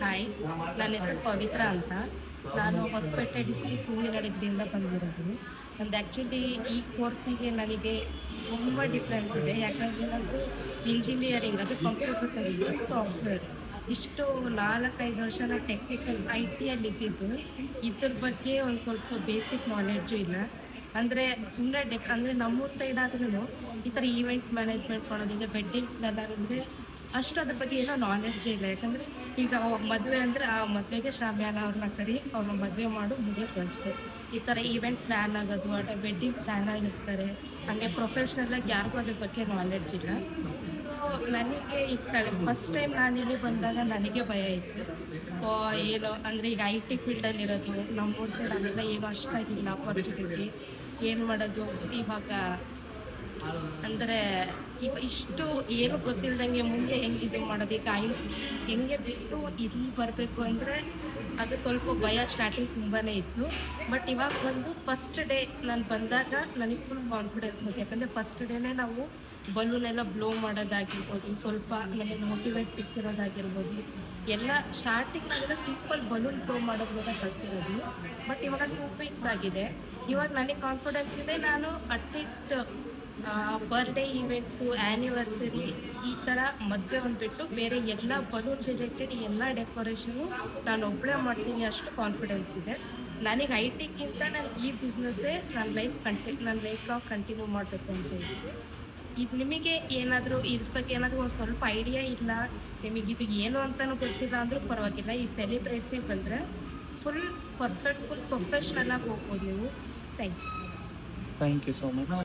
Hi, ನನ್ನ ಹೆಸರು ಪವಿತ್ರ ಅಂತ. ನಾನು ಹೊಸಪೇಟೆ ಡಿಸ್ಟ್ರಿಕ್ಟ್ ಹೂವಿನ ಡಿಗ್ರಿಯಿಂದ ಬಂದಿರೋದು. ನಂದು ಆ್ಯಕ್ಚುಲಿ ಈ ಕೋರ್ಸಿಗೆ ನನಗೆ ತುಂಬ ಡಿಫ್ರೆನ್ಸ್ ಇದೆ. ಯಾಕಂದರೆ ನಂದು ಇಂಜಿನಿಯರಿಂಗ್, ಅದು ಕಂಪ್ಯೂಟರ್ ಸೈನ್ಸ್, ಸಾಫ್ಟ್ವೇರ್. ಇಷ್ಟು 4-5 ವರ್ಷ ನಾನು ಟೆಕ್ನಿಕಲ್ IT ಯಲ್ಲಿ ಇದ್ದಿದ್ದು. ಇದ್ರ ಬಗ್ಗೆ ಒಂದು ಸ್ವಲ್ಪ ಬೇಸಿಕ್ ನಾಲೆಡ್ಜು ಇಲ್ಲ. ಅಂದರೆ ಸುಮ್ಮನೆ ಅಂದರೆ ನಮ್ಮೂರ ಸೈಡ್ ಆದ್ರೂ ಈ ಥರ ಈವೆಂಟ್ ಮ್ಯಾನೇಜ್ಮೆಂಟ್ ಮಾಡೋದಿದೆ, ವೆಡ್ಡಿಂಗ್ ಪ್ಲಾನರ್ ಅಂದರೆ ಅಷ್ಟು ಅದ್ರ ಬಗ್ಗೆ ಏನೋ ನಾಲೆಡ್ಜೇ ಇಲ್ಲ. ಯಾಕಂದರೆ ಈಗ ಮದುವೆ ಅಂದರೆ ಆ ಮದುವೆಗೆ ಶಾಮಿಯಾನ ಅವ್ರನ್ನ ಕರಿ ಅವ್ರನ್ನ ಮದುವೆ ಮಾಡು ಮುಗಿಯೋದು ಅಷ್ಟೇ. ಈ ಥರ ಈವೆಂಟ್ಸ್ ಪ್ಲ್ಯಾನ್ ಆಗೋದು, ವೆಡ್ಡಿಂಗ್ ಪ್ಲ್ಯಾನ್ ಆಗಿರ್ತಾರೆ. ಹಾಗೆ ಪ್ರೊಫೆಷ್ನಲಾಗಿ ಯಾರಿಗೂ ಅದ್ರ ಬಗ್ಗೆ ನಾಲೆಡ್ಜ್ ಇಲ್ಲ. ಸೊ ನನಗೆ ಈಗ ಫಸ್ಟ್ ಟೈಮ್ ನಾನಿಲ್ಲಿ ಬಂದಾಗ ನನಗೆ ಭಯ ಇತ್ತು. ಏನು ಅಂದರೆ ಈಗ IT ಫೀಲ್ಡಲ್ಲಿರೋದು ನಮ್ಮೂರ ಸೈಡ್ ಅದೆಲ್ಲ ಏನು ಅಷ್ಟಾಗಿಲ್ಲ ಅಪರ್ಚುನಿಟಿ. ಏನು ಮಾಡೋದು ಇವಾಗ ಅಂದರೆ ಈಗ ಇಷ್ಟು ಏನು ಗೊತ್ತಿಲ್ದಂಗೆ ಮುಂದೆ ಹೆಂಗೆ ಇದು ಮಾಡೋದು, ಈಗ ಹೆಂಗೆ ಬಿಟ್ಟು ಇಲ್ಲಿ ಬರಬೇಕು ಅಂದರೆ ಅದು ಸ್ವಲ್ಪ ಭಯ ಸ್ಟಾರ್ಟಿಂಗ್ ತುಂಬಾ ಇತ್ತು. ಬಟ್ ಇವಾಗ ಬಂದು ಫಸ್ಟ್ ಡೇ ನಾನು ಬಂದಾಗ ನನಗೆ ಫುಲ್ ಕಾನ್ಫಿಡೆನ್ಸ್ ಬಂತು. ಯಾಕಂದರೆ ಫಸ್ಟ್ ಡೇನೇ ನಾವು ಬಲೂನೆಲ್ಲ ಬ್ಲೋ ಮಾಡೋದಾಗಿರ್ಬೋದು, ಸ್ವಲ್ಪ ನಮಗೆ ಮೋಟಿವೇಟ್ ಸಿಕ್ಕಿರೋದಾಗಿರ್ಬೋದು, ಎಲ್ಲ ಸ್ಟಾರ್ಟಿಂಗ್ ನಾವೆಲ್ಲ ಸಿಂಪಲ್ ಬಲೂನ್ ಬ್ಲೋ ಮಾಡೋದ್ರಿಂದ ಕಲ್ತಿರೋದು. ಬಟ್ ಇವಾಗ 2 ವೀಕ್ಸ್ ಆಗಿದೆ. ಇವಾಗ ನನಗೆ ಕಾನ್ಫಿಡೆನ್ಸ್ ಇದೆ. ನಾನು ಅಟ್ಲೀಸ್ಟ್ ಬರ್ಡೇ ಈವೆಂಟ್ಸು, ಆ್ಯನಿವರ್ಸರಿ, ಈ ಥರ ಮದುವೆ ಒಂದು ಬಿಟ್ಟು ಬೇರೆ ಎಲ್ಲ ಬಲೂನ್ ರಿಲೇಟೆಡ್ ಎಲ್ಲ ಡೆಕೋರೇಷನು ನಾನು ಒಬ್ಬಳೇ ಮಾಡ್ತೀನಿ, ಅಷ್ಟು ಕಾನ್ಫಿಡೆನ್ಸ್ ಇದೆ ನನಗೆ. IT ಕ್ಕಿಂತ ನಾನು ಈ ಬಿಸ್ನೆಸ್ಸೇ ನನ್ನ ಲೈಫ್ ಲಾಂಗ್ ಕಂಟಿನ್ಯೂ ಮಾಡಬೇಕು ಅಂತ ಇದ್ದೀನಿ. ಇದು ನಿಮಗೆ ಏನಾದರೂ ಇದ್ರ ಬಗ್ಗೆ ಏನಾದರೂ ಒಂದು ಸ್ವಲ್ಪ ಐಡಿಯಾ ಇಲ್ಲ, ನಿಮಗೆ ಇದು ಏನು ಅಂತಲೂ ಗೊತ್ತಿಲ್ಲ ಅಂದರೂ ಪರವಾಗಿಲ್ಲ. ಈ ಸೆಲಿಬ್ರೇಟ್ಸಿಗೆ ಬಂದರೆ ಫುಲ್ ಪರ್ಫೆಕ್ಟ್, ಫುಲ್ ಪ್ರೊಫೆಷ್ನಲಾಗಿ ಹೋಗ್ಬೋದು ನೀವು. Thank you. Thank you so much.